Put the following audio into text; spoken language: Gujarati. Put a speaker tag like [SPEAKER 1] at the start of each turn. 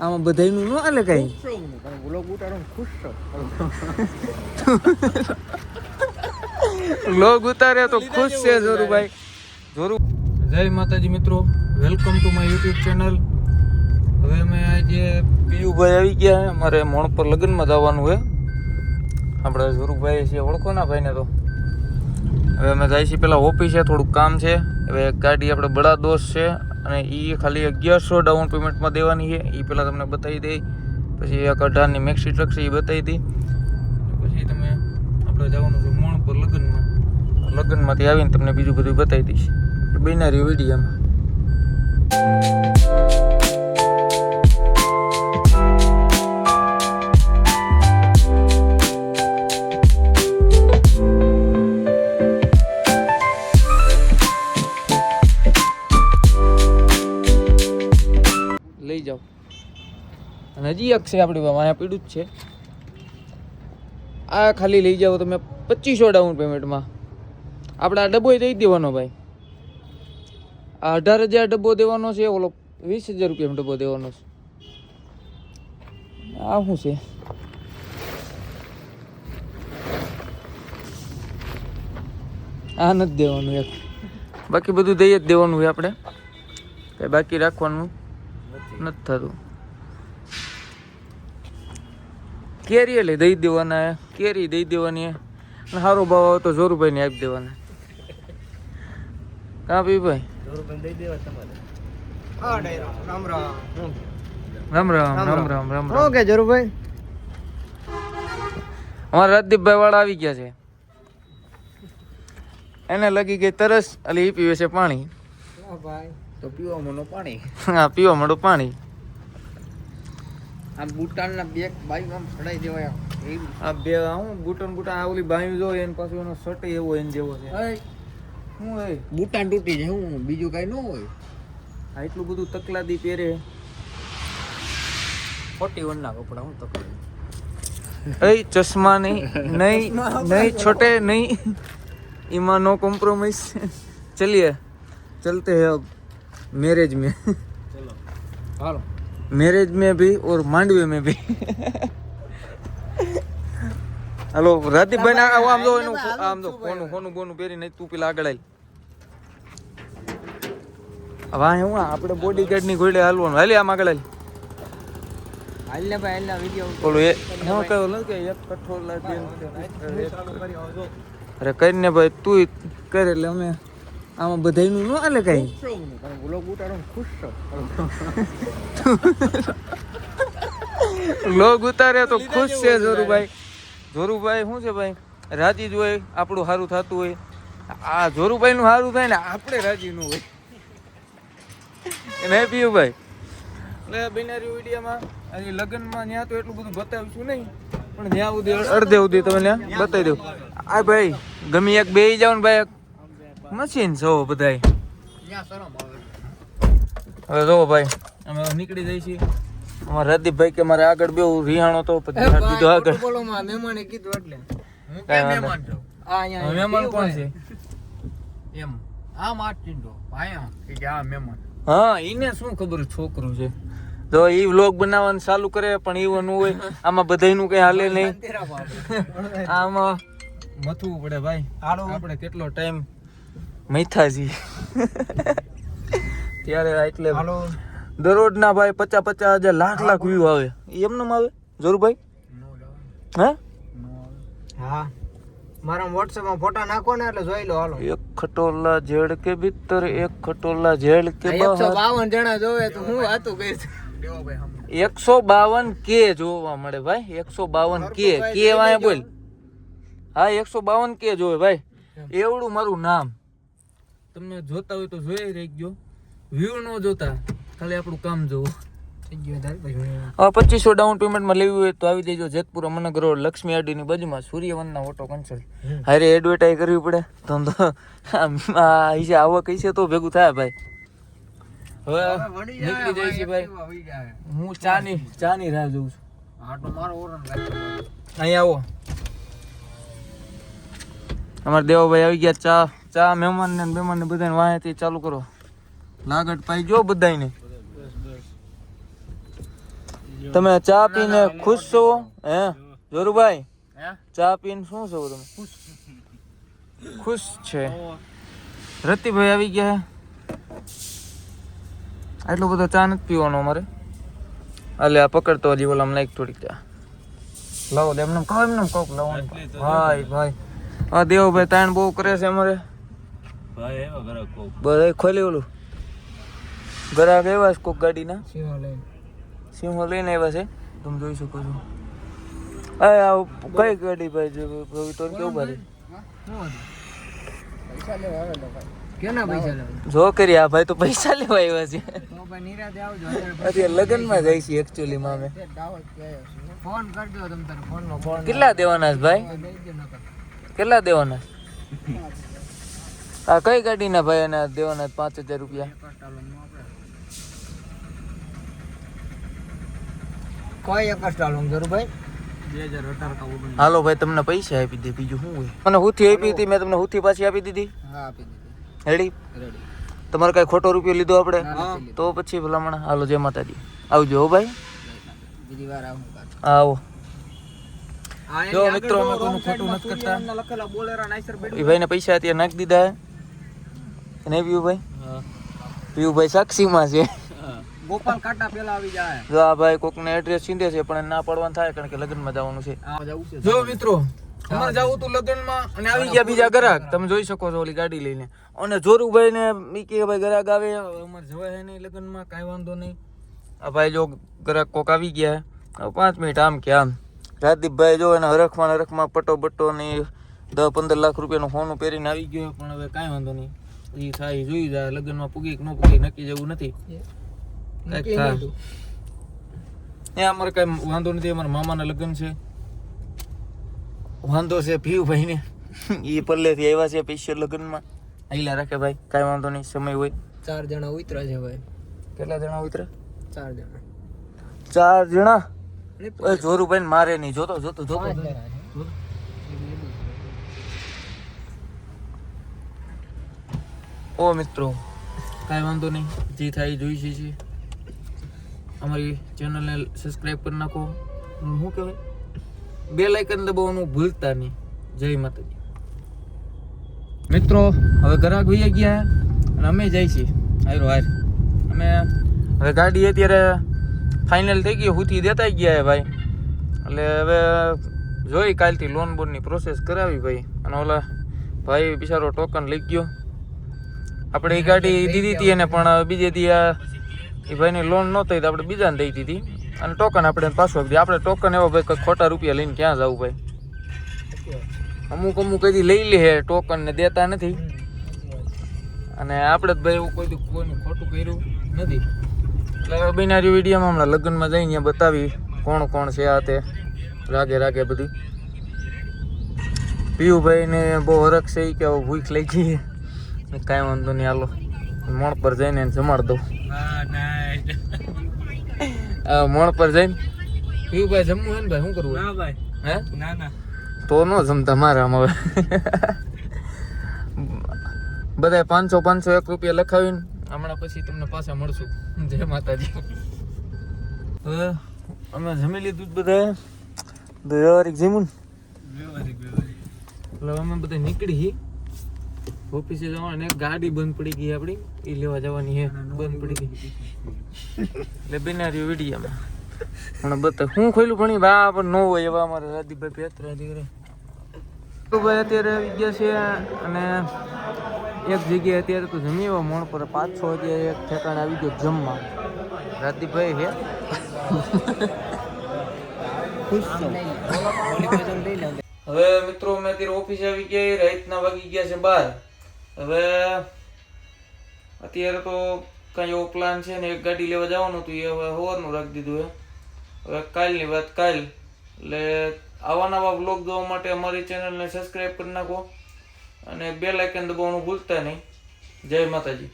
[SPEAKER 1] આમાં બધાયનું ન હાલે કઈ.
[SPEAKER 2] વ્લોગ ઉતારો ખુશ છો.
[SPEAKER 1] લોગ ઉતારે તો ખુશ છે જોરુભાઈ. જોરુ જય માતાજી મિત્રો, welcome to my YouTube channel. હવે અમે આજે પીયુભાઈ આવી ગયા છે. અમારે મોણ પર લગ્નમાં જવાનું છે. આપણે જોરુભાઈ છે, ઓળખો ના ભાઈને તો. હવે અમે જાય છીએ પેલા ઓફિસે, થોડુંક કામ છે. હવે એક ગાડી આપણે બડા દોસ્ત છે અને એ ખાલી 1100 ડાઉન પેમેન્ટમાં દેવાની છે. એ પહેલાં તમને બતાવી દઈ, પછી એક 18ની મેક્સી ટ્રક છે એ બતાવી દઈ, પછી તમે આપણે જવાનું છે મોણ પર લગ્નમાં. લગ્નમાંથી આવીને તમને બીજું બધું બતાવી દઈશ. બન્યા રહ્યો વિડીયોમાં. લઈ જાઓ. અને હજી એક છે આપણી પાસે, અહીંયા પીડું જ છે. આ ખાલી લઈ જાઓ તમે 2500 ડાઉન પેમેન્ટમાં. આપણે આ ડબ્બો દઈ દેવાનો ભાઈ. આ 18,000 ડબ્બો દેવાનો છે, ઓલો 20,000 રૂપિયાનો ડબ્બો દેવાનો છે. આ શું છે? આ નથી દેવાનું એક, બાકી બધું દઈ જ દેવાનું છે આપણે. કઈ બાકી રાખવાનું નથી થતું. કેરી એટલે દઈ દેવાના, કેરી દઈ દેવાની. અને સારો ભાવ આવે તો જોરુભાઈને આપી દેવાના. કા ભાઈ? રામ રામ રામ રામ રામ.
[SPEAKER 2] ઓકે જરૂરભાઈ,
[SPEAKER 1] અમારા રાજદીપભાઈ વાળા આવી ગયા છે. એને લગી ગઈ તરસ, એટલે એ પીવે છે પાણી.
[SPEAKER 2] તો પીવા માંડો પાણી.
[SPEAKER 1] હા, પીવા માંડો પાણી.
[SPEAKER 2] આ બુટાનના બેગ બાઈ આમ સડાઈ દેવાય.
[SPEAKER 1] આ બે હું બુટન બુટા આ ઓલી બાયું જો એને પાછું એનો શર્ટ એવો એને જેવો છે. હું એ
[SPEAKER 2] બુટાન તૂટી જાય, હું બીજું કઈ ન હોય.
[SPEAKER 1] આ એટલું બધું તકલાદી પહેરે.
[SPEAKER 2] 41 ના કપડા હું તકલાદી.
[SPEAKER 1] એ ચશ્મા નહીં, નહીં નહીં છોટે નહીં, इमा नो कॉम्प्रोमाइज. चलिए चलते हैं अब मैरिज में.
[SPEAKER 2] चलो हालो.
[SPEAKER 1] मैरिज में भी और मांडवे में भी. हेलो रादीप भाई ना आम दो एनु आम दो कोनु कोनु बोनु पेरी नहीं तू पेला આગળ આઈ. હવે હું આપણે બોડીગાર્ડ ની ઘોડે હાલવાનું. હાલી આમ આગળ આઈ.
[SPEAKER 2] હાલ ને ભાઈ, હાલ ના વિડિયો
[SPEAKER 1] બોલો એ હું કહ્યું ન કે એક કઠોળલા દેન. અરે કરીને ભાઈ તું કરે એટલે અમે આમાં બધાયનું ન હાલે કઈ.
[SPEAKER 2] વ્લોગ ઉતારો ખુશ છો.
[SPEAKER 1] લોગ ઉતારે તો ખુશ છે જોરુભાઈ. જોરુભાઈ શું છે ભાઈ, રાજી જ હોય આપણું સારું થતું હોય. આ જોરુભાઈ નું સારું થાય ને આપણે રાજી નું હોય. નહીં પીયુભાઈ? એટલે બિનારી વિડીયોમાં આજે લગ્નમાં ત્યાં તો એટલું બધું બતાવીશું નહીં, પણ ત્યાં સુધી અડધે સુધી તમે ત્યાં બતાવી દઉં. આ ભાઈ ગમે એક બેહી જાવ ને ભાઈ, મશીન છો બધાય. હવે જોવો ભાઈ, અમે નીકળી જઈએ છીએ. અમારા રાજદીપભાઈ કે મારે આગળ બેવું રિહાણો તો પછી દીધો આગળ.
[SPEAKER 2] બોલો માં મહેમાને કીધું એટલે હું કે મહેમાન છું. આ અહીંયા
[SPEAKER 1] મહેમાન કોણ છે?
[SPEAKER 2] એમ આ માર્ટિન્ડો આયા કે આ મહેમાન.
[SPEAKER 1] હા, ઈને શું ખબર છોકરું છે. તો ઈ વ્લોગ બનાવવાનું ચાલુ કરે પણ એવું ન હોય. આમાં બધાયનું કઈ હાલે નહીં. આમાં મથવું પડે ભાઈ. આપણે કેટલો ટાઈમ મૈથાજી ત્યારે એટલે દરરોજ ના ભાઈ 50,000 લાખ વ્યૂ આવે. એમને આવે જોરુભાઈ? હે
[SPEAKER 2] હા, મારા WhatsApp માં ફોટા નાખો ને એટલે જોઈ લો. હાલો.
[SPEAKER 1] એક ખટોલા ઝેડ કે ભીતર, એક ખટોલા ઝેડ કે બહાર.
[SPEAKER 2] 152 જણા જોવે તો હું વાતું કહીશ.
[SPEAKER 1] 152 કે જોવા મળે ભાઈ. 152 કે વાય બોલ. હા, 152 કે જોવે ભાઈ. એવડું મારું નામ. તમને જોતા હોય તો જોઈ રાખજો. વ્યૂ ન જોતા, ખાલી આપણું કામ જોવો.
[SPEAKER 2] થઈ ગયો તાર પછી.
[SPEAKER 1] હવે 2500 ડાઉન પેમેન્ટમાં લેવી હોય તો આવી દેજો. જેતપુર અમરનગર રોડ લક્ષ્મી આડીની બાજુમાં સૂર્યવનના ઓટો કન્સલ્ટ. હારે એડવર્ટાઈઝ કરવી પડે ધંધો આવો કઈ છે તો ભેગું થાય ભાઈ. હવે નીકળી જાય છે ભાઈ. હું ચાની રાહ જોઉં છું.
[SPEAKER 2] આટો મારો ઓરન લાગતો.
[SPEAKER 1] અહીંયા આવો. અમારા દેવાભાઈ આવી ગયા. ચા મહેમાન ને બધાને વાંહેથી ચાલુ કરો. લાગટ પાઈ જો બધાને. તમે ચા પીને ખુશ છો હે જોરુભાઈ? ચા પીને શું છો તમે? ખુશ છે. રતિભાઈ આવી ગયા. આટલો બધો ચા નથી પીવાનો અમારે. અલે આ પકડતો હજી ઓલા નાખ થોડીક ચા. લાવો દે એમને કહો એમને કોક લાવો ભાઈ. હા દેવભાઈ તાણ બહુ કરે છે અમારે. ભાઈ ખોલી ઓલું ગ્રાહક આવ્યા છે કોક ગાડીના સિંહો લઈને આવ્યા છે. તમે જોઈ શકો છો. કઈ ગાડી ભાઈ તો કેવું ભાઈ જો કરી આ ભાઈ તો પૈસા લેવા આવ્યા છે. અત્યારે લગ્નમાં જાય છે એકચ્યુઅલી માં અમે. કેટલા દેવાના છે ભાઈ? કેટલા દેવાના? આ કઈ ગાડીના ભાઈ એના દેવાના 5,000 રૂપિયા?
[SPEAKER 2] કોઈ એક જ ડાલું ભાઈ.
[SPEAKER 1] હાલો ભાઈ તમને પૈસા આપી દે બીજું શું હોય. મને હુથી આપી હતી મેં તમને હુથી પાછી આપી દીધી.
[SPEAKER 2] હા આપી દીધી.
[SPEAKER 1] રેડી? તમારે કઈ ખોટો રૂપિયો લીધો આપણે તો પછી ભલામણ. હાલો જય માતાજી. આવજો હો ભાઈ.
[SPEAKER 2] બીજી વાર આવું.
[SPEAKER 1] આવો જો મિત્રો અમે કોઈનું ખોટું નથી કરતા. એ ભાઈને પૈસા અત્યારે નાખી દીધા હે નહીં પીયુભાઈ? પીયુભાઈ સાક્ષીમાં છે.
[SPEAKER 2] ગોપાલ કાટા પેલા આવી જાય.
[SPEAKER 1] જો આ ભાઈ કોકને એડ્રેસ સીધે છે પણ ના પડવાનું થાય કારણ કે લગ્નમાં જવાનું છે. જો મિત્રો અમારે જવું તું લગ્નમાં અને આવી ગયા બીજા ગ્રાહક. તમે જોઈ શકો છો ઓલી ગાડી લઈને. અને જોરુભાઈ ને મી કે ભાઈ ગ્રાહક આવે અમારે જવાય નહીં લગ્નમાં, કાંઈ વાંધો નહીં. આ ભાઈ જો ગ્રાહક કોક આવી ગયા 5 મિનિટ આમ કે આમ. રાજદીપભાઈ જો એને હરખમાં પટ્ટો બટ્ટો ને 10-15 લાખ રૂપિયાનું સોનું પહેરીને આવી ગયો પણ હવે કાંઈ વાંધો નહીં. એ થાય જોઈ જાય લગ્નમાં પૂગી કે ન પૂગી નક્કી જેવું નથી. અમારે કઈ વાંધો નથી. અમારા મામાના લગ્ન છે. વાંધો છે પીયુભાઈ ને એ પલ્લેથી આવ્યા છે સ્પેશિયલ લગ્નમાં. આઈલા રાખે ભાઈ કાંઈ વાંધો નહીં. સમય હોય
[SPEAKER 2] 4 જણા ઉતરા છે ભાઈ.
[SPEAKER 1] કેટલા જણા ઉતરે?
[SPEAKER 2] 4 જણા.
[SPEAKER 1] 4 જણા? જોરુભાઈ ને મારે નહીં. જોતો ઓ મિત્રો કાંઈ વાંધો નહીં. જે થાય જોઈ છે. અમારી ચેનલને સબસ્ક્રાઈબ કરી નાખો. શું કહેવાય બેલ આઇકન દબાવવાનું ભૂલતા નહીં. જય માતાજી. મિત્રો હવે ગ્રાહક વહી ગયા અને અમે જાય છીએ હાર. અમે હવે ગાડી અત્યારે ફાઇનલ થઈ ગઈ. હુથી દેતા ગયા ભાઈ. એટલે હવે જોઈ કાલથી લોન બોનની પ્રોસેસ કરાવી ભાઈ. અને ઓલા ભાઈ બિચારો ટોકન લઈ ગયો. આપણે એ ગાડી દીધી હતી એને પણ બીજે દી એ ભાઈને લોન ન થઈ તો આપણે બીજાને દઈ દીધી અને ટોકન આપણે પાછું આપી દીધી. આપણે ટોકન એવો ભાઈ કંઈક ખોટા રૂપિયા લઈને ક્યાં જવું ભાઈ. અમુક કદી લઈ લે ટોકન ને દેતા નથી. અને આપણે જ ભાઈ એવું કોઈનું ખોટું કર્યું નથી. એટલે બનારી વિડીયોમાં હમણાં લગ્નમાં જઈને બતાવી કોણ છે આ તે રાગે બધી. પીયુભાઈને બહુ હરખ છે કે ભૂખ લઈ ગઈ. કાંઈ વાંધો નહીં હાલો મોણ પર જઈને જમાડ દઉં. મોણ પર જઈને પીયુભાઈ જમવું હે ને ભાઈ? શું કરવું? હે ના તો ન જમતા મારા હવે. બધા 500 1 રૂપિયા લખાવીને હમણાં પછી તમને પાછા મળશું. જય માતાજી. હવે અમે જમી લીધું બધા વ્યવહારિક જમુન એટલે અમે બધા નીકળી ઓફિસે જવાનું. એક ગાડી બંધ પડી ગઈ આપણી એ લેવા જવાની છે. બંધ પડી ગઈ એટલે બનારી વિડીયામાં હમણાં બતા હું ખોલ્યું ભણી બા પણ ન હોય એવા અમારા રાદીપભાઈ પેતરા દીકરા ભાઈ અત્યારે આવી ગયા છે. અને એક જગ્યાએ અત્યારે તો જમી એવા મોણ પર પાછો અત્યારે એક ઠેકાણે આવી ગયો જમવા. રાદીપભાઈ છે હવે મિત્રો અમે અત્યારે ઓફિસે આવી ગયા. રાતના વાગી ગયા છે 12. હવે અત્યારે તો કઈ એવો પ્લાન છે ને એક ગાડી લેવા જવાનું હતું એ હવે સવારનું રાખી દીધું. હવે કાલની વાત કાલ. એટલે આવા નવા વ્લોગ જોવા માટે અમારી ચેનલને સબસ્ક્રાઈબ કરી નાખો અને બેલ આઇકન દબાવવાનું ભૂલતા નહીં. જય માતાજી.